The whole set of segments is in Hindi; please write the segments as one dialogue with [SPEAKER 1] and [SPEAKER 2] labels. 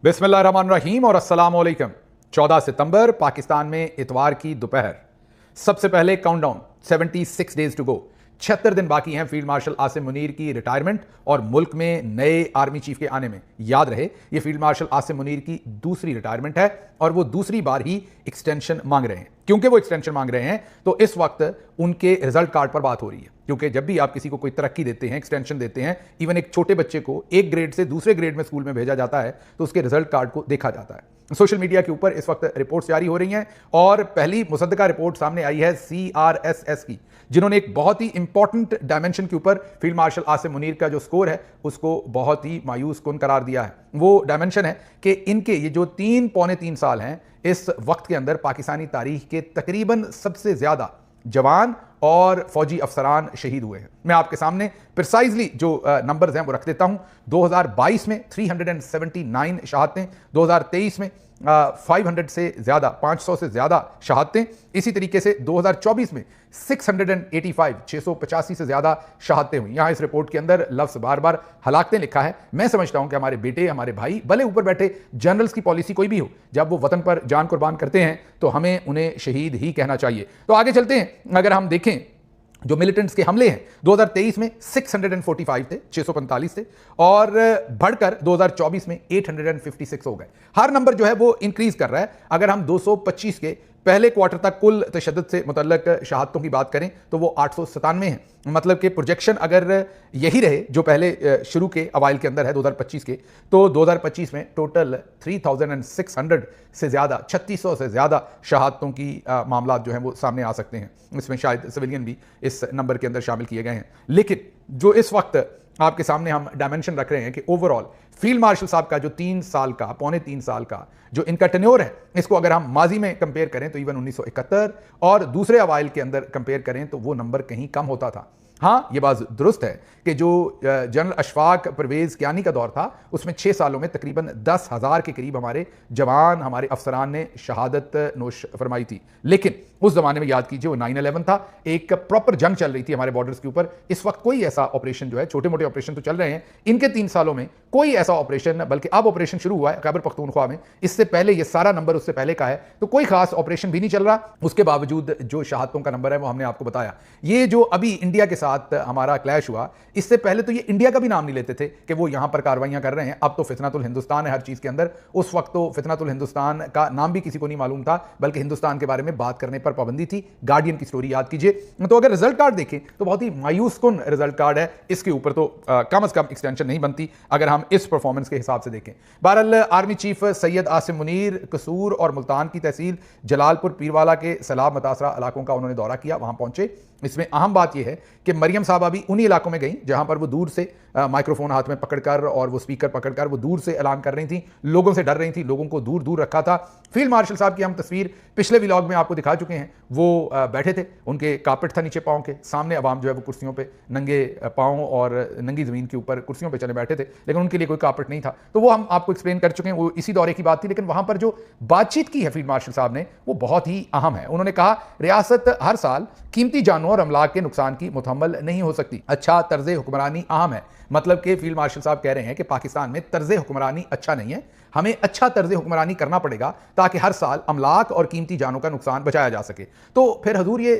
[SPEAKER 1] बिस्मिल्लाहिर्रहमानिर्रहीम और अस्सलाम वालेकुम। 14 सितंबर पाकिस्तान में इतवार की दोपहर। सबसे पहले काउंटडाउन 76 डेज टू गो। 76 दिन बाकी हैं फील्ड मार्शल आसिम मुनीर की रिटायरमेंट और मुल्क में नए आर्मी चीफ के आने में। याद रहे ये फील्ड मार्शल आसिम मुनीर की दूसरी रिटायरमेंट है और वो दूसरी बार ही एक्सटेंशन मांग रहे हैं। क्योंकि वो एक्सटेंशन मांग रहे हैं तो इस वक्त उनके रिजल्ट कार्ड पर बात हो रही है, क्योंकि जब भी आप किसी को कोई तरक्की देते हैं, एक्सटेंशन देते हैं, इवन एक छोटे बच्चे को एक ग्रेड से दूसरे ग्रेड में स्कूल में भेजा जाता है तो उसके रिजल्ट कार्ड को देखा जाता है। सोशल मीडिया के ऊपर इस वक्त रिपोर्ट्स जारी हो रही हैं और पहली मुसद्दका रिपोर्ट सामने आई है CRSS की, जिन्होंने एक बहुत ही इंपॉर्टेंट डायमेंशन के ऊपर फील्ड मार्शल आसिम मुनीर का जो स्कोर है उसको बहुत ही मायूस कुन करार दिया है। वो डायमेंशन है कि इनके ये जो पौने तीन साल हैं, इस वक्त के अंदर पाकिस्तानी तारीख के तकरीबन सबसे ज्यादा जवान और फौजी अफसरान शहीद हुए हैं। मैं आपके सामने प्रिसाइजली जो नंबर्स हैं वो रख देता हूं। 2022 में 379 शहादतें, 2023 में 500 से ज्यादा 500 से ज्यादा शहादतें, इसी तरीके से 2024 में 685 से ज्यादा शहादतें हुई। यहां इस रिपोर्ट के अंदर लफ्ज बार बार हलाकतें लिखा है। मैं समझता हूं कि हमारे बेटे, हमारे भाई, भले ऊपर बैठे जनरल्स की पॉलिसी कोई भी हो, जब वो वतन पर जान कुर्बान करते हैं तो हमें उन्हें शहीद ही कहना चाहिए। तो आगे चलते हैं। अगर हम देखें जो मिलिटेंट्स के हमले हैं 2023 में 645 थे, 645 थे, और बढ़कर 2024 में 856 हो गए। हर नंबर जो है वो इंक्रीज कर रहा है। अगर हम 225 के पहले क्वार्टर तक कुल तशद्दुद से मुतल्लक शहादतों की बात करें तो वो 897 है। मतलब कि प्रोजेक्शन अगर यही रहे जो पहले शुरू के अवाइल के अंदर है 2025 के, तो 2025 में टोटल 3600 से ज़्यादा, 3600 से ज़्यादा शहादतों की मामला जो हैं वो सामने आ सकते हैं। इसमें शायद सिविलियन भी इस नंबर के अंदर शामिल किए गए हैं। लेकिन जो इस वक्त आपके सामने हम डायमेंशन रख रहे हैं कि ओवरऑल फील्ड मार्शल साहब का जो 3 साल का, पौने 3 साल का जो इनका टेन्योर है, इसको अगर हम माजी में कंपेयर करें तो इवन 1971 और दूसरे अवाइल के अंदर कंपेयर करें तो वो नंबर कहीं कम होता था। हाँ, ये बात दुरुस्त है कि जो जनरल अशफाक परवेज कियानी का दौर था उसमें 6 सालों में तकरीबन 10,000 के करीब हमारे जवान, हमारे अफसरान ने शहादत नोश फरमाई थी। लेकिन उस जमाने में याद कीजिए वो 9/11 था, एक प्रॉपर जंग चल रही थी हमारे बॉर्डर्स के ऊपर। इस वक्त कोई ऐसा ऑपरेशन जो है, छोटे मोटे ऑपरेशन तो चल रहे हैं, इनके 3 सालों में कोई ऐसा ऑपरेशन, बल्कि अब ऑपरेशन शुरू हुआ है खैबर पख्तूनख्वा में, इससे पहले ये सारा नंबर उससे पहले का है, तो कोई खास ऑपरेशन भी नहीं चल रहा। उसके बावजूद जो शहादतों का नंबर है वो हमने आपको बताया। ये जो अभी इंडिया के साथ हमारा क्लैश हुआ, इससे पहले तो ये इंडिया का भी नाम नहीं लेते थे कि वो यहां पर कार्रवाइयां कर रहे हैं। अब तो फितनतुल हिंदुस्तान है हर चीज के अंदर। उस वक्त तो फितनतुल हिंदुस्तान का नाम भी किसी को नहीं मालूम था, बल्कि हिंदुस्तान के बारे में बात करने पर पाबंदी थी। गार्डियन की स्टोरी याद कीजिए। तो अगर रिजल्ट कार्ड देखें तो बहुत ही मायूस कुन रिजल्ट कार्ड है। इसके ऊपर तो कम से कम एक्सटेंशन नहीं बनती अगर हम इस परफॉर्मेंस के हिसाब से देखें। बहरहाल आर्मी चीफ सैयद आसिम मुनीर कसूर और मुल्तान की तहसील जलालपुर पीरवाला के सैलाब मुतासरा इलाकों का उन्होंने दौरा किया, वहां पहुंचे। इसमें अहम बात यह है कि मरियम साहब अभी उन्हीं इलाकों में गई जहां पर वो दूर से माइक्रोफोन हाथ में पकड़कर और वो स्पीकर पकड़कर वो दूर से ऐलान कर रही थी, लोगों से डर रही थी, लोगों को दूर दूर रखा था। फील्ड मार्शल साहब की हम तस्वीर पिछले व्लॉग में आपको दिखा चुके हैं। वो बैठे थे, उनके कारपेट था नीचे पाँव के, सामने अवाम जो है वो कुर्सियों पे नंगे पाँव और नंगी जमीन के ऊपर कुर्सियों पे चले बैठे थे, लेकिन उनके लिए कोई कारपेट नहीं था। तो वो हम आपको एक्सप्लेन कर चुके हैं, वो इसी दौरे की बात थी। लेकिन वहां पर जो बातचीत की है फील्ड मार्शल साहब ने वो बहुत ही अहम है। उन्होंने कहा रियासत हर साल कीमती जानों और अमलाक के नुकसान की मुतहम्मल नहीं हो सकती। अच्छा तर्ज हुक्मरानी अहम है। मतलब कि फील्ड मार्शल साहब कह रहे हैं कि पाकिस्तान में तर्ज हुक्मरानी अच्छा नहीं है, हमें अच्छा तर्ज हुक्मरानी करना पड़ेगा ताकि हर साल अमलाक और कीमती जानों का नुकसान बचाया जा सके। तो फिर हजूर ये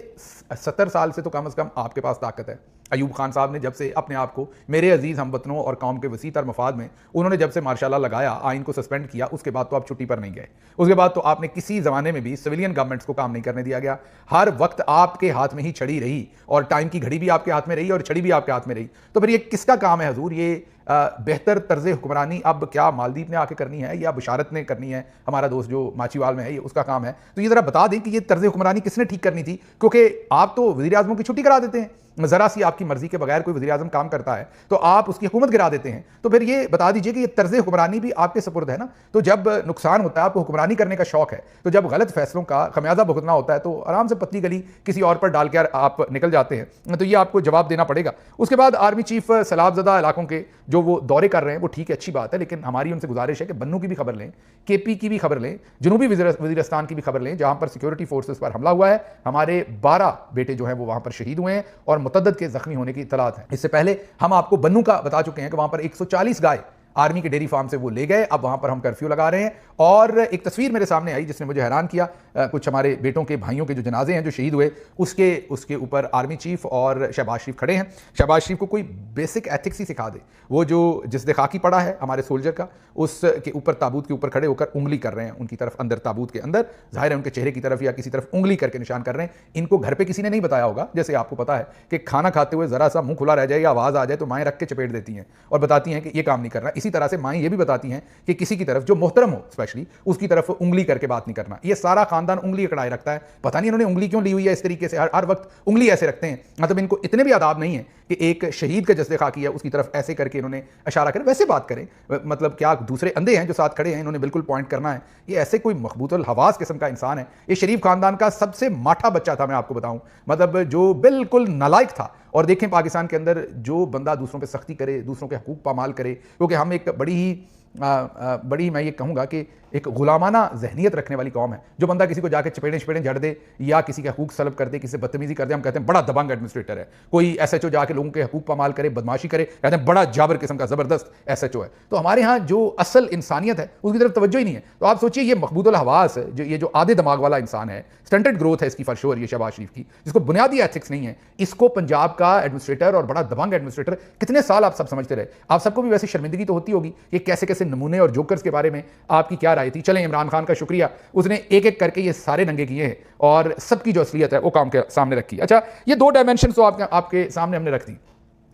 [SPEAKER 1] 70 साल से तो कम से कम आपके पास ताकत है। अयूब खान साहब ने जब से अपने आप को मेरे अजीज हमवतनों और कौम के वसी तर मफाद में, उन्होंने जब से मार्शल लॉ लगाया, आइन को सस्पेंड किया, उसके बाद तो आप छुट्टी पर नहीं गए। उसके बाद तो आपने किसी जमाने में भी सिविलियन गवर्नमेंट्स को काम नहीं करने दिया गया। हर वक्त आपके हाथ में ही छड़ी रही और टाइम की घड़ी भी आपके हाथ में रही और छड़ी भी आपके हाथ में रही। तो फिर ये किसका काम है हजूर? ये बेहतर तर्ज हुक्मरानी अब क्या मालदीव ने आके करनी है या बशारत ने करनी है? हमारा दोस्त जो माचीवाल में है, ये उसका काम है। तो ये जरा बता दें कि ये तर्ज हुक्मरानी किसने ठीक करनी थी, क्योंकि आप तो वज़ीर आज़मों की छुट्टी करा देते हैं। जरा सी आपकी मर्जी के बगैर कोई वज़ीर आज़म काम करता है तो आप उसकी हुकूमत गिरा देते हैं। तो फिर ये बता दीजिए कि ये तर्ज हुक्मरानी भी आपके सपुर्द है ना। तो जब नुकसान होता है, आपको हुक्मरानी करने का शौक है, तो जब गलत फैसलों का खमियाजा भुगतना होता है तो आराम से पतली गली किसी और पर डाल कर आप निकल जाते हैं। तो ये आपको जवाब देना पड़ेगा। उसके बाद आर्मी चीफ सैलाबज़दा इलाकों के जो वो दौरे कर रहे हैं वो ठीक है, अच्छी बात है, लेकिन हमारी उनसे गुजारिश है कि बन्नू की भी खबर लें, KP की भी खबर लें, जनूबी वज़ीरिस्तान की भी खबर लें, जहां पर सिक्योरिटी फोर्सेस पर हमला हुआ है। हमारे 12 बेटे जो हैं वो वहां पर शहीद हुए हैं और मुतद्दद के जख्मी होने की इत्तलात है। इससे पहले हम आपको बन्नू का बता चुके हैं कि वहां पर 140 गाय आर्मी के डेयरी फार्म से वो ले गए, अब वहां पर हम कर्फ्यू लगा रहे हैं। और एक तस्वीर मेरे सामने आई जिसने मुझे हैरान किया, कुछ हमारे बेटों के भाइयों के जो जनाजे हैं जो शहीद हुए, उसके ऊपर आर्मी चीफ और शहबाज शरीफ खड़े हैं। शहबाज शरीफ को कोई बेसिक एथिक्स ही सिखा दे, वो जो जिसने खाकी पड़ा है हमारे सोल्जर का, उसके ऊपर ताबूत के ऊपर खड़े होकर उंगली कर रहे हैं उनकी तरफ, अंदर ताबूत के अंदर, जाहिर है उनके चेहरे की तरफ या किसी तरफ उंगली करके निशान कर रहे हैं। इनको घर पे किसी ने नहीं बताया होगा, जैसे आपको पता है कि खाना खाते हुए जरा सा मुंह खुला रह जाए या आवाज आ जाए तो माएं रख के चपेट देती हैं और बताती हैं कि ये काम नहीं करना। इसी तरह से माएं ये भी बताती हैं कि किसी की तरफ जो मोहतरम हो स्पेशली उसकी तरफ उंगली करके बात नहीं करना। ये सारा खानदान उंगली अकड़ाए रखता है, पता नहीं इन्होंने उंगली क्यों ली हुई है इस तरीके से, हर वक्त उंगली ऐसे रखते हैं। मतलब इनको इतने भी आदाब नहीं है कि एक शहीद का जज्बे खाकी है उसकी तरफ ऐसे करके इन्होंने इशारा करें, वैसे बात करें। मतलब क्या दूसरे अंधे हैं जो साथ खड़े हैं, इन्होंने बिल्कुल पॉइंट करना है। ये ऐसे कोई मखबूतुल हवास किस्म का इंसान है। ये शरीफ खानदान का सबसे माठा बच्चा था, मैं आपको बताऊं, मतलब जो बिल्कुल नालायक था। और देखें पाकिस्तान के अंदर जो बंदा दूसरों पे सख्ती करे, दूसरों के हकूक पामाल करे, क्योंकि हम एक बड़ी मैं ये कहूँगा कि एक गुलामाना जहनीत रखने वाली कौम है। जो बंदा किसी को जाके चपेड़े जड़ दे या किसी के हकूक सलब कर दे, किसी से बदतमीजी कर दे, हम कहते हैं बड़ा दबंग एडमिनिस्ट्रेटर है। कोई एसएचओ जाके लोगों के हकूक पामाल करे, बदमाशी करे, कहते हैं बड़ा जाबर किस्म का ज़बरदस्त एसएचओ है। तो हमारे यहाँ जो असल इंसानियत है उसकी तरफ तवज्जो ही नहीं है। तो आप सोचिए ये मखबूतुल हवास जो आधे दिमाग वाला इंसान है, स्टंटेड ग्रोथ है इसकी फर्शोर, ये शहबाज शरीफ की, जिसको बुनियादी एथिक्स नहीं है, इसको पंजाब का एडमिनिस्ट्रेटर और बड़ा दबंग एडमिनिस्ट्रेटर कितने साल आप सब समझते रहे। आप सबको भी वैसे शर्मिंदगी तो होती होगी कि कैसे कैसे नमूने और जोकर्स के बारे में आपकी क्या राय थी। चलें, इमरान खान का शुक्रिया, उसने एक एक करके ये सारे नंगे किए हैं और सबकी जो असलियत है वो काम के सामने रखी। अच्छा, ये दो डायमेंशन तो आपके सामने हमने रख दी।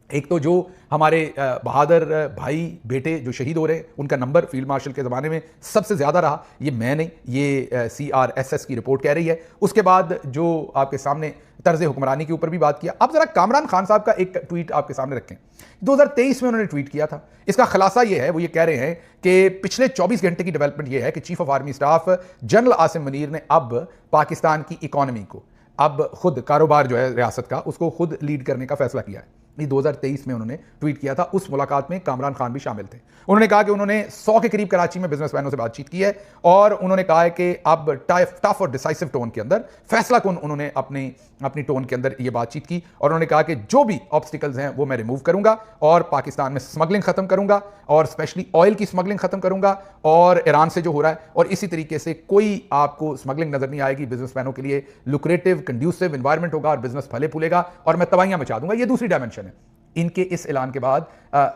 [SPEAKER 1] एक तो जो हमारे बहादुर भाई बेटे जो शहीद हो रहे हैं उनका नंबर फील्ड मार्शल के ज़माने में सबसे ज़्यादा रहा, ये मैं नहीं, ये CRSS की रिपोर्ट कह रही है। उसके बाद जो आपके सामने तर्ज हुक्मरानी के ऊपर भी बात किया। अब ज़रा कामरान खान साहब का एक ट्वीट आपके सामने रखें, 2023 में उन्होंने ट्वीट किया था। इसका खुलासा ये है, वो ये कह रहे हैं कि पिछले 24 घंटे की डेवलपमेंट ये है कि chief of army staff general Asim Munir ने अब पाकिस्तान की इकॉनमी को, अब खुद कारोबार जो है रियासत का, उसको खुद लीड करने का फैसला किया है। ये 2023 में उन्होंने ट्वीट किया था। उस मुलाकात में कामरान खान भी शामिल थे। उन्होंने कहा कि उन्होंने 100 के करीब कराची में बिजनेसमैनों से बातचीत की है और उन्होंने कहा है कि अब टफ और डिसाइसिव टोन के अंदर, फैसला कौन, उन्होंने अपनी टोन के अंदर ये बातचीत की और उन्होंने कहा कि जो भी ऑब्स्टिकल्स हैं वो मैं रिमूव करूंगा और पाकिस्तान में स्मगलिंग खत्म करूंगा और स्पेशली ऑयल की स्मगलिंग खत्म करूंगा और ईरान से जो हो रहा है, और इसी तरीके से कोई आपको स्मगलिंग नजर नहीं आएगी। बिजनेसमैनों के लिए लुक्रेटिव कंड्यूसिव एनवायरमेंट होगा और बिजनेस फले फूलेगा और मैं तबाहियां मचा दूंगा। ये दूसरी डायमेंशन है। इनके इस ऐलान के बाद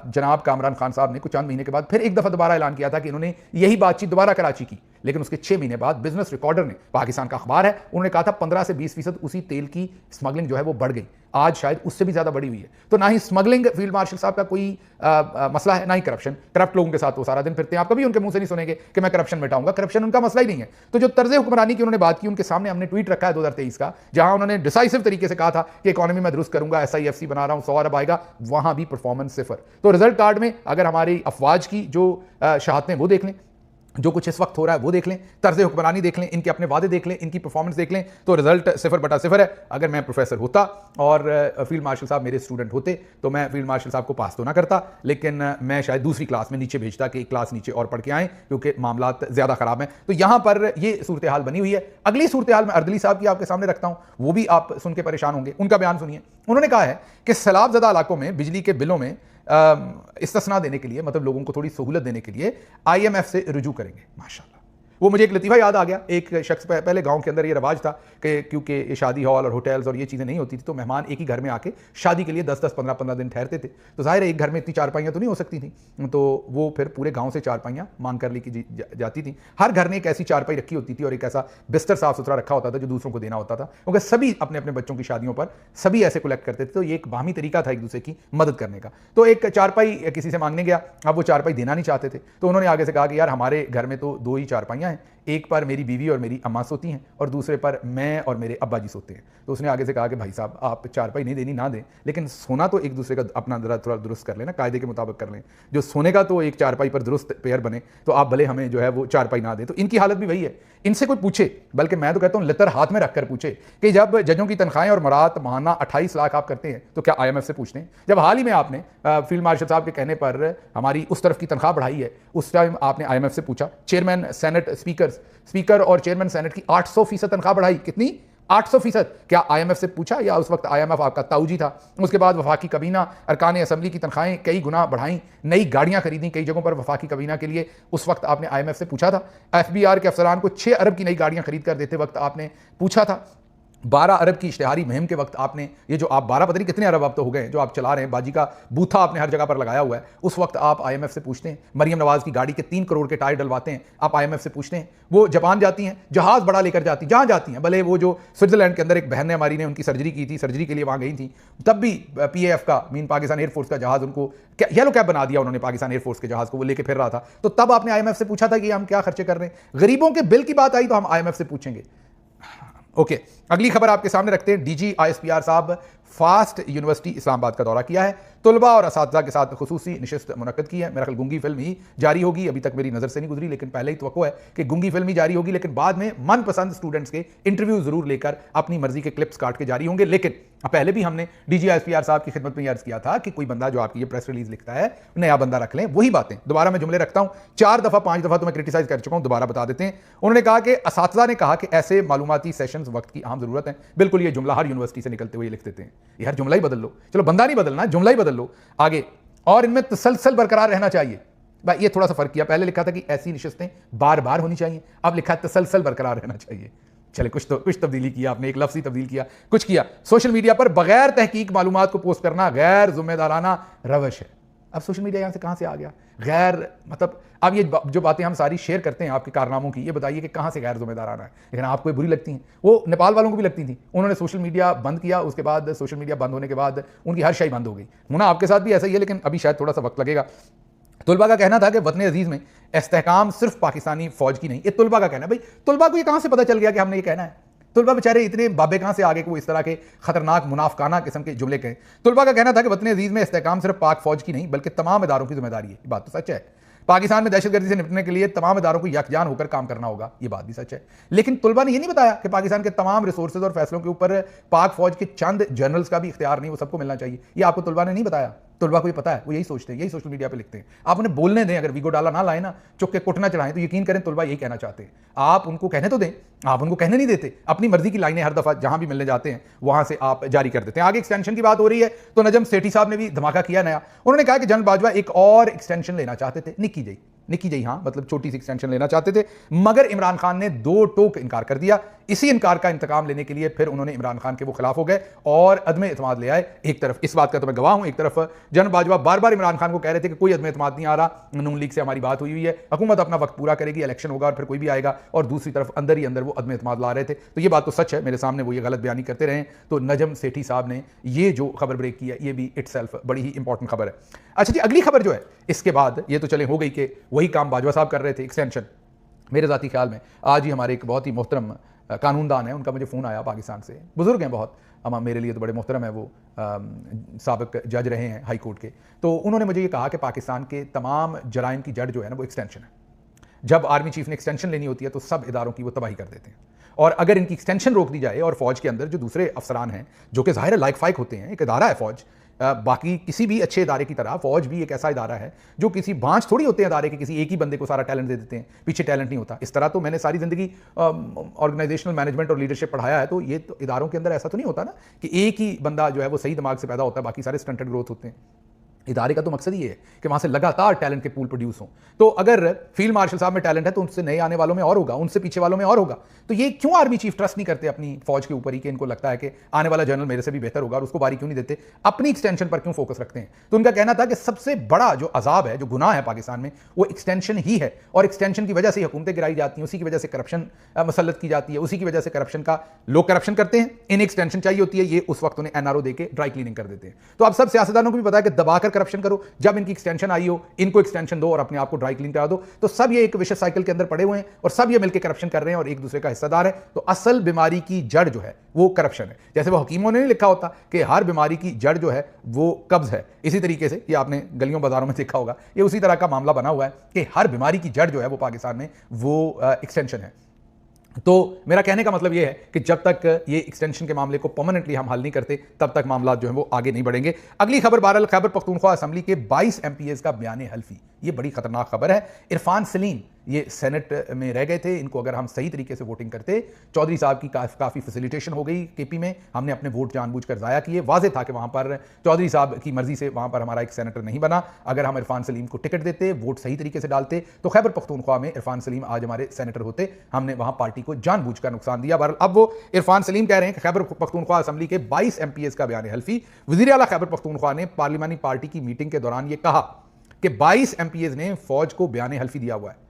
[SPEAKER 1] जनाब कामरान खान साहब ने कुछ चंद महीने के बाद फिर एक दफा दोबारा ऐलान किया था कि इन्होंने यही बातचीत दोबारा कराची की, लेकिन उसके 6 महीने बाद बिजनेस रिकॉर्डर ने, पाकिस्तान का अखबार है, उन्होंने कहा था 15 से 20% उसी तेल की स्मगलिंग जो है वो बढ़ गई। आज शायद उससे भी ज्यादा बढ़ी हुई है। तो ना ही स्मगलिंग फील्ड मार्शल साहब का कोई मसला है, ना ही करप्शन। करप्ट लोगों के साथ वो सारा दिन फिरते हैं, आप कभी उनके मुंह से नहीं सुनेंगे कि मैं करप्शन मिटाऊंगा। करप्शन उनका मसला ही नहीं है। तो जो तर्ज हुक्मरानी की उन्होंने बात की, उनके सामने हमने ट्वीट रखा है 2023 का, जहां उन्होंने डिसाइसिव तरीके से कहा था कि इकोनॉमी में दुरुस्त करूंगा, SIFC बना रहा हूं, 100 अरब आएगा, वहां भी परफॉर्मेंस सिफर। तो रिजल्ट कार्ड में अगर हमारी अफवाज की जो शहादतें वो देख लें, जो कुछ इस वक्त हो रहा है वो देख लें, तर्ज हुक्मरानी देख लें, इनके अपने वादे देख लें, इनकी परफॉर्मेंस देख लें, तो रिजल्ट 0/0 है। अगर मैं प्रोफेसर होता और फील्ड मार्शल साहब मेरे स्टूडेंट होते तो मैं फील्ड मार्शल साहब को पास तो ना करता, लेकिन मैं शायद दूसरी क्लास में नीचे भेजता कि एक क्लास नीचे और पढ़ के आएँ, क्योंकि मामलात ज़्यादा ख़राब हैं। तो यहाँ पर ये सूरत हाल बनी हुई है। अगली सूरत हाल में अर्दली साहब की आपके सामने रखता हूँ, वो भी आप सुन के परेशान होंगे। उनका बयान सुनिए। उन्होंने कहा है कि सैलाबज़दा इलाकों में बिजली के बिलों में इस्तिस्ना देने के लिए, मतलब लोगों को थोड़ी सहूलत देने के लिए IMF से रुजू करेंगे। माशाअल्लाह, वो मुझे एक लतीफ़ा याद आ गया। एक शख्स पहले गांव के अंदर ये रवाज था कि क्योंकि ये शादी हॉल और होटल्स और ये चीज़ें नहीं होती थी, तो मेहमान एक ही घर में आके शादी के लिए 10-10, 15-15 दिन ठहरते थे। तो जाहिर है एक घर में इतनी चारपाइयाँ तो नहीं हो सकती थी, तो वो फिर पूरे गांव से चारपाइयाँ मांग कर लेके जाती थी। हर घर ने एक ऐसी चारपाई रखी होती थी और एक ऐसा बिस्तर साफ सुथरा रखा होता था जो दूसरों को देना होता था, क्योंकि सभी अपने अपने बच्चों की शादियों पर सभी ऐसे कलेक्ट करते थे। तो ये एक बाहमी तरीका था एक दूसरे की मदद करने का। तो एक चारपाई किसी से मांगने गया, अब वो चारपाई देना नहीं चाहते थे, तो उन्होंने आगे से कहा कि यार हमारे घर में तो 2 ही चारपाइयाँ हैं, एक पर मेरी बीवी और मेरी अम्मा सोती हैं और दूसरे पर मैं और मेरे अब्बा जी सोते हैं। तो उसने आगे से कहा कि भाई साहब आप चारपाई नहीं देनी ना दें, लेकिन सोना तो एक दूसरे का अपना जरा थोड़ा दुरुस्त कर लेना, कायदे के मुताबिक कर लें। जो सोने का तो एक चारपाई पर दुरुस्त पेयर बने, तो आप भले हमें जो है वो चारपाई ना दें। तो इनकी हालत भी वही है। इनसे कोई पूछे, बल्कि मैं तो कहता हूँ लतर हाथ में रखकर पूछे कि जब जजों की तनख्वाहें और मरात माहाना 28 लाख आप करते हैं तो क्या IMF से पूछते हैं? जब हाल ही में आपने फील्ड मार्शल साहब के कहने पर हमारी उस तरफ की तनख्वाह बढ़ाई है, उस टाइम आपने IMF से पूछा? चेयरमैन सेनेट, स्पीकर और चेयरमैन सेनेट की 800% तनख्वाह बढ़ाई। कितनी? 800%। क्या IMF से पूछा, या उस वक्त IMF आपका ताऊजी था? उसके बाद वफाकी कबीना अरकान असम्बली की तनख्वाहें कई गुना बढ़ाई, नई गाड़ियां खरीदी कई जगहों पर वफाकी कबीना के लिए, उस वक्त आपने IMF से पूछा था? FBR के अफसरान को 6 अरब की नई गाड़ियां खरीद कर देते वक्त आपने पूछा था? 12 अरब की इश्तिहारी मुहिम के वक्त आपने, ये जो आप 12 पता नहीं कितने अरब अब तो हो गए जो आप चला रहे हैं, बाजी का बूथा आपने हर जगह पर लगाया हुआ है, उस वक्त आप IMF से पूछते हैं? मरियम नवाज की गाड़ी के 3 करोड़ के टायर डलवाते हैं, आप IMF से पूछते हैं? वो जापान जाती हैं, जहाज बड़ा लेकर जाती, जहां जाती हैं, भले वो जो स्विट्जरलैंड के अंदर एक बहन ने हमारी ने उनकी सर्जरी की थी, सर्जरी के लिए वहां गई थी, तब भी PAF का मीन पाकिस्तान एयरफोर्स का जहाज उनको येलो कैब बना दिया उन्होंने, पाकिस्तान एयरफोर्स के जहाज को वो लेके फिर रहा था, तो तब आपने IMF से पूछा था कि हम क्या खर्चे कर रहे हैं? गरीबों के बिल की बात आई तो हम IMF से पूछेंगे? ओके, अगली खबर आपके सामने रखते हैं। DG ISPR साहब फास्ट यूनिवर्सिटी इस्लामाबाद का दौरा किया है, तुलबा और असातिज़ा के साथ खुसूसी नशिस्त मुनक्कद की है। मेरा ख्याल गुंगी फिल्म ही जारी होगी, अभी तक मेरी नज़र से नहीं गुजरी, लेकिन पहले ही तवक्को है कि गुंगी फिल्म ही जारी होगी, लेकिन बाद में मनपसंद स्टूडेंट्स के इंटरव्यू जरूर लेकर अपनी मर्जी के क्लिप्स काट के जारी होंगे। लेकिन पहले भी हमने DG ISPR साहब की खिदमत में अर्ज किया था कि कोई बंदा जो आपकी ये प्रेस रिलीज लिखता है, नया बंदा रख लें। वही बातें दोबारा मैं जुमले रखता हूं, 4 दफा 5 दफा तो मैं क्रिटिसाइज कर चुका हूं, दोबारा बता देते हैं। उन्होंने कहा कि असातिज़ा ने कहा कि ऐसे मालूमाती सेशंस वक्त की अहम जरूरत है। बिल्कुल, ये जुमला हर यूनिवर्सिटी से निकलते हुए लिख देते हैं, ये हर जुमला ही बदल लो, चलो बंदा नहीं बदलना, जुमला ही बदल लो आगे। और इनमें तसलसल बरकरार रहना चाहिए। भाई ये थोड़ा सा फर्क किया, पहले लिखा था कि ऐसी नशिस्तें बार बार होनी चाहिए, अब लिखा है तसलसल बरकरार रहना चाहिए। चले कुछ तब्दीली किया आपने, एक लफ्ज़ ही तब्दील किया, कुछ किया। सोशल मीडिया पर बगैर तहकीक मालूमात को पोस्ट करना गैर जिम्मेदाराना रवश है। अब सोशल मीडिया यहां से कहां से आ गया गैर, मतलब अब ये जो बातें हम सारी शेयर करते हैं आपके कारनामों की, ये बताइए कि कहां से गैर जिम्मेदाराना है? लेकिन आपको बुरी लगती हैं, वो नेपाल वालों को भी लगती थी। उन्होंने सोशल मीडिया बंद किया, उसके बाद सोशल मीडिया बंद होने के बाद उनकी हर शय बंद हो गई। मुना आपके साथ भी ऐसा ही है, लेकिन अभी शायद थोड़ा सा वक्त लगेगा। तुलबा का कहना था कि वतन अजीज में इस्तेहकाम सिर्फ पाकिस्तानी फौज की नहीं, ये तुलबा का कहना है। भाई तुलबा को ये कहां से पता चल गया कि हमने ये कहना है? तुलबा बेचारे इतने बाबे कहां से आगे को इस तरह के खतरनाक मुनाफकाना किस्म के जुमले कहें? तुलबा का कहना था कि वतन अजीज में इस्तेहकाम सिर्फ पाक फौज की नहीं बल्कि तमाम इदारों की जिम्मेदारी है। ये बात तो सच है। पाकिस्तान में दहशतगर्दी से निपटने के लिए तमाम इदारों को यकजान होकर काम करना होगा, ये बात भी सच है। लेकिन तुलबा ने यह नहीं बताया कि पाकिस्तान के तमाम रिसोर्सेज और फैसलों के ऊपर पाक फौज के चंद जनरल्स का भी इख्तियार नहीं, वो सबको मिलना चाहिए। ये आपको तुलबा ने नहीं बताया। तुलबा को ये पता है, वो यही सोचते हैं, यही सोशल मीडिया पे लिखते हैं। आप उन्हें बोलने दें, अगर वीगो डाला ना लाए ना, चुप के कुटना चढ़ाएं, तो यकीन करें तुलबा यही कहना चाहते हैं। आप उनको कहने तो दें, आप उनको कहने नहीं देते। अपनी मर्जी की लाइनें हर दफा जहां भी मिलने जाते हैं वहां से आप जारी कर देते हैं। आगे एक्सटेंशन की बात हो रही है तो नजम सेठी साहब ने भी धमाका किया नया। उन्होंने कहा कि जनरल बाजवा एक और एक्सटेंशन लेना चाहते थे, निक्की जई, हाँ मतलब छोटी सी एक्सटेंशन लेना चाहते थे, मगर इमरान खान ने 2 टोक इनकार कर दिया। इसी इनकार का इंतकाम लेने के लिए फिर उन्होंने इमरान खान के वो खिलाफ हो गए और अदम एतमाद ले आए। एक तरफ इस बात का तो मैं गवाह हूं, एक तरफ जनरल बाजवा बार बार इमरान खान को कह रहे थे कि कोई अदम एतमाद नहीं आ रहा, नून लीग से हमारी बात हुई है, हुकूमत अपना वक्त पूरा करेगी, इलेक्शन होगा और फिर कोई भी आएगा, और दूसरी तरफ अंदर ही अंदर वो अदम एतमाद ला रहे थे। तो ये बात तो सच है, मेरे सामने वो ये गलत बयानी करते रहे। तो नजम सेठी साहब ने ये जो खबर ब्रेक की है, ये भी इटसेल्फ बड़ी ही इंपॉर्टेंट खबर है। अच्छा जी, अगली खबर जो है इसके बाद, ये तो चले हो गई कि वही काम बाजवा साहब कर रहे थे, एक्सटेंशन। मेरे ज़ाती ख्याल में आज ही हमारे एक बहुत ही मोहतरम कानूनदान है, उनका मुझे फ़ोन आया पाकिस्तान से, बुजुर्ग हैं बहुत, अमा मेरे लिए तो बड़े मोहतरम है, वो साबिक जज रहे हैं हाई कोर्ट के। तो उन्होंने मुझे ये कहा कि पाकिस्तान के तमाम जराइम की जड़ जो है ना वो एक्सटेंशन है। जब आर्मी चीफ ने एक्सटेंशन लेनी होती है तो सब इदारों की वो तबाही कर देते हैं, और अगर इनकी एक्सटेंशन रोक दी जाए और फौज के अंदर जो दूसरे अफसरान हैं जो कि ज़ाहिर लाइक फाइक होते हैं, एक इदारा है फौज, बाकी किसी भी अच्छे इदारे की तरह फौज भी एक ऐसा इदारा है जो किसी बांझ थोड़ी होते हैं इदारे के, किसी एक ही बंदे को सारा टैलेंट दे देते हैं, पीछे टैलेंट नहीं होता। इस तरह तो मैंने सारी जिंदगी ऑर्गेनाइजेशनल मैनेजमेंट और लीडरशिप पढ़ाया है, तो ये तो इदारों के अंदर ऐसा तो नहीं होता ना कि एक ही बंदा जो है वो सही दिमाग से पैदा होता है, बाकी सारे स्टंटेड ग्रोथ होते हैं। इदारे का तो मकसद ही है कि वहां से लगातार टैलेंट के पूल प्रोड्यूस हों। तो अगर फील्ड मार्शल साहब में टैलेंट है तो उनसे नए आने वालों में और होगा, उनसे पीछे वालों में और होगा। तो ये क्यों आर्मी चीफ ट्रस्ट नहीं करते अपनी फौज के ऊपर ही कि इनको लगता है कि आने वाला जनरल मेरे से भी बेहतर होगा, और उसको बारी क्यों नहीं देते, अपनी एक्सटेंशन पर क्यों फोकस रखते हैं? तो उनका कहना था कि सबसे बड़ा जो अजाब है, जो गुनाह है पाकिस्तान में, वो एक्सटेंशन ही है, और एक्सटेंशन की वजह से हुकूमतें गिराई जाती हैं, उसी की वजह से करप्शन मसलत की जाती है, उसी की वजह से करप्शन का लोग करप्शन करते हैं। इन्हें एक्सटेंशन चाहिए होती है, ये उस वक्त उन्हें NRO देके ड्राई क्लीनिंग कर देते हैं। तो अब सब सियासतदानों को भी पता है कि दबाकर करप्शन करो, जब इनकी एक्सटेंशन आई हो इनको एक्सटेंशन दो और अपने आप को ड्राई क्लीन करा दो। तो सब ये एक विशेष साइकिल के अंदर पड़े हुए हैं और सब ये मिलकर करप्शन कर रहे हैं और एक दूसरे का हिस्सेदार है। तो असल बीमारी की जड़ जो है वो करप्शन है। जैसे वो हकीमों ने नहीं लिखा होता कि हर बीमारी की जड़ जो है वो कब्ज है, इसी तरीके से ये आपने गलियों बाजारों में देखा होगा, ये उसी तरह का मामला बना हुआ है कि हर बीमारी की जड़ जो है वो पाकिस्तान में वो एक्सटेंशन है। तो मेरा कहने का मतलब यह है कि जब तक ये एक्सटेंशन के मामले को परमानेंटली हम हल नहीं करते तब तक मामला जो है वो आगे नहीं बढ़ेंगे। अगली खबर बहरहाल खैबर पख्तूनख्वा असेंबली के 22 MPs का बयान हल्फी। ये बड़ी खतरनाक खबर है। इरफान सलीम ये सेनेट में रह गए थे, इनको अगर हम सही तरीके से वोटिंग करते, चौधरी साहब की काफ़ी फैसिलिटेशन हो गई केपी में, हमने अपने वोट जानबूझकर ज़ाया किए। वाज़ेह था कि वहाँ पर चौधरी साहब की मर्जी से वहाँ पर हमारा एक सेनेटर नहीं बना। अगर हम इरफान सलीम को टिकट देते, वोट सही तरीके से डालते, तो खैबर पख्तूनख्वा में इरफान सलीम आज हमारे सेनेटर होते। हमने वहाँ पार्टी को जानबूझकर नुकसान दिया। बहरहाल अब वो इरफान सलीम कह रहे हैं कि खैबर पख्तूनख्वा असम्बली के 22 MPs का बयान हल्फी। वज़ीर आला खैबर पख्तूनख्वा ने पार्लिमानी पार्टी की मीटिंग के दौरान ये कहा कि 22 MPs ने फौज को बयान हल्फी दिया हुआ है।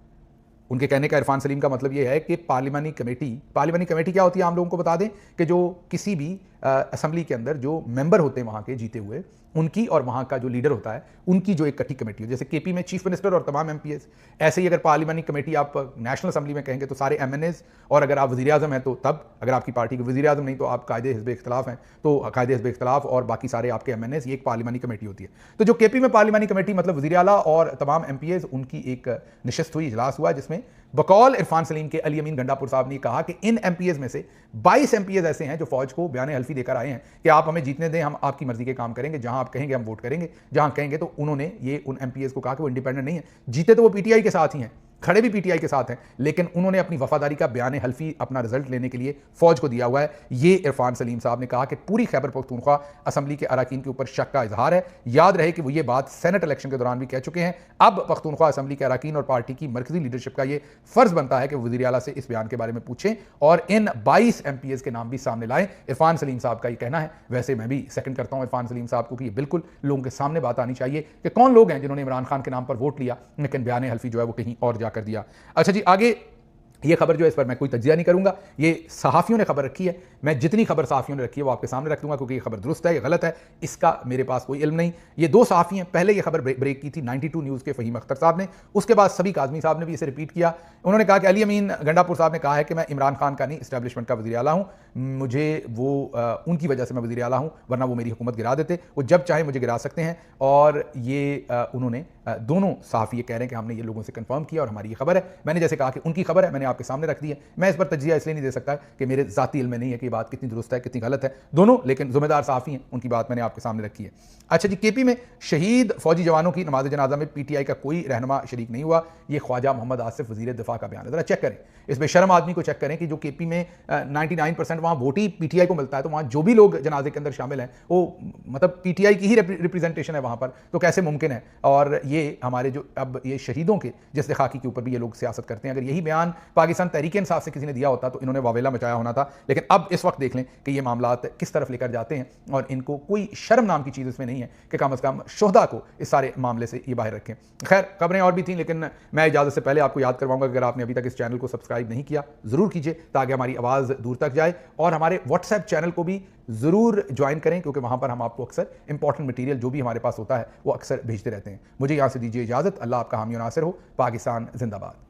[SPEAKER 1] उनके कहने का इरफान सलीम का मतलब यह है कि पार्लिमानी कमेटी क्या होती है, आम लोगों को बता दें कि जो किसी भी असेंबली के अंदर जो मेंबर होते हैं वहाँ के जीते हुए, उनकी और वहाँ का जो लीडर होता है उनकी जो एक इकट्ठी कमेटी हो, जैसे केपी में चीफ मिनिस्टर और तमाम MPs, ऐसे ही अगर पार्लिमानी कमेटी आप नेशनल असेंबली में कहेंगे तो सारे MNAs, और अगर आप वज़ीर आज़म हैं तो तब, अगर आपकी पार्टी के वज़ीर आज़म नहीं तो आप कायदे हिज़्ब इख्तिलाफ हैं तो कायदे हिज़्ब इख्तिलाफ और बाकी सारे आपके MNAs, ये एक पार्लिमानी कमेटी होती है। तो जो केपी में पार्लिमानी कमेटी मतलब वज़ीर आला और तमाम MPs, उनकी एक नशस्त हुई, इजलास हुआ, जिसमें बकौल इरफान सलीम के अली अमीन गंडापुर साहब ने कहा कि इन MPs में से 22 MPs ऐसे हैं जो फौज को बयान हल्फी देकर आए हैं कि आप हमें जीतने दें, हम आपकी मर्जी के काम करेंगे, जहां आप कहेंगे हम वोट करेंगे, जहां कहेंगे। तो उन्होंने ये उन MPs को कहा कि वो इंडिपेंडेंट नहीं है, जीते तो वो PTI के साथ ही हैं, खड़े भी PTI के साथ हैं, लेकिन उन्होंने अपनी वफादारी का बयान हल्फी अपना रिजल्ट लेने के लिए फौज को दिया हुआ है। ये इरफान सलीम साहब ने कहा कि पूरी खैबर पख्तूनख्वा असम्बली के अरकान के ऊपर शक का इजहार है। याद रहे कि वो ये बात सेनेट इलेक्शन के दौरान भी कह चुके हैं। अब पख्तूनख्वा असम्बली के अरकान और पार्टी की मरकजी लीडरशिप का ये फर्ज बनता है कि वज़ीर आला से इस बयान के बारे में पूछें और इन 22 MPs के नाम भी सामने लाएं। इरफान सलीम साहब का ये कहना है। वैसे मैं भी सेकंड करता हूं इरफान सलीम साहब को कि ये बिल्कुल लोगों के सामने बात आनी चाहिए कि कौन लोग हैं जिन्होंने इमरान खान के नाम पर वोट लिया लेकिन बयान हल्फी जो है वो कहीं और जाकर दिया। अच्छा जी, आगे ये खबर जो है इस पर मैं कोई तज्जिया नहीं करूंगा, ये सहाफ़ियों ने खबर रखी है। मैं जितनी खबर सहाफ़ियों ने रखी है वो आपके सामने रख दूंगा, क्योंकि ये खबर दुरुस्त है या गलत है इसका मेरे पास कोई इल्म नहीं। ये दो सहाफ़ी हैं, पहले ये खबर ब्रेक की थी 92 न्यूज़ के फ़हीम अख्तर साहब ने, उसके बाद सबीक आज़मी साहब ने भी इसे रिपीट किया। उन्होंने कहा कि अली अमीन गंडापुर साहब ने कहा है कि मैं इमरान खान का नहीं, इस्टेब्लिशमेंट का वज़ीर आला हूँ, मुझे वो उनकी वजह से मैं वज़ीर आला हूँ, वरना वो मेरी हुकूमत गिरा देते, वो जब चाहे मुझे गिरा सकते हैं। और ये उन्होंने दोनों सहाफ़ी ये कह रहे हैं कि हमने ये लोगों से कंफर्म किया और हमारी ये खबर है। मैंने जैसे कहा कि उनकी खबर है, मैंने आपके सामने रख दी है। मैं इस पर तज्जिया इसलिए नहीं दे सकता कि मेरे ज़ाती इल्म में नहीं है कि ये बात कितनी दुरुस्त है कितनी गलत है, दोनों लेकिन ज़िम्मेदार सहाफ़ी हैं, उनकी बात मैंने आपके सामने रखी है। अच्छा जी, केपी में शहीद फौजी जवानों की नमाज जनाजा में PTI का कोई रहनुमा शरीक नहीं हुआ। ये ख्वाजा मोहम्मद आसिफ वज़ीर दिफा का बयान है। ज़रा चेक करें, इस बेशरम आदमी को चेक करें कि जो केपी में 99% वहाँ वोट ही PTI को मिलता है, तो वहाँ जो भी लोग जनाजे के अंदर शामिल हैं वो मतलब PTI की ही रिप्रेजेंटेशन है वहाँ पर, तो कैसे मुमकिन है। और ये हमारे जो अब ये शहीदों के जिस खाकी के ऊपर भी ये लोग सियासत करते हैं, अगर यही बयान पाकिस्तान तहरीक इंसाफ से किसी ने दिया होता तो इन्होंने वावेला मचाया होना था। लेकिन अब इस वक्त देख लें कि ये मामला किस तरफ लेकर जाते हैं और इनको कोई शर्म नाम की चीज़ इसमें नहीं है कि कम अज़ कम शोहदा को इस सारे मामले से ये बाहर रखें। खैर, खबरें और भी थी, लेकिन मैं इजाज़त से पहले आपको याद करवाऊंगा, अगर आपने अभी तक इस चैनल को सब्सक्राइब नहीं किया ज़रूर कीजिए ताकि हमारी आवाज़ दूर तक जाए, और हमारे व्हाट्सएप चैनल को भी ज़रूर ज्वाइन करें, क्योंकि वहाँ पर हम आपको अक्सर इंपॉर्टेंट मटीरियल जो भी हमारे पास होता है वो अक्सर भेजते रहते हैं। मुझे यहाँ से दीजिए इजाज़त। अल्लाह आपका हामी और नासिर हो। पाकिस्तान जिंदाबाद।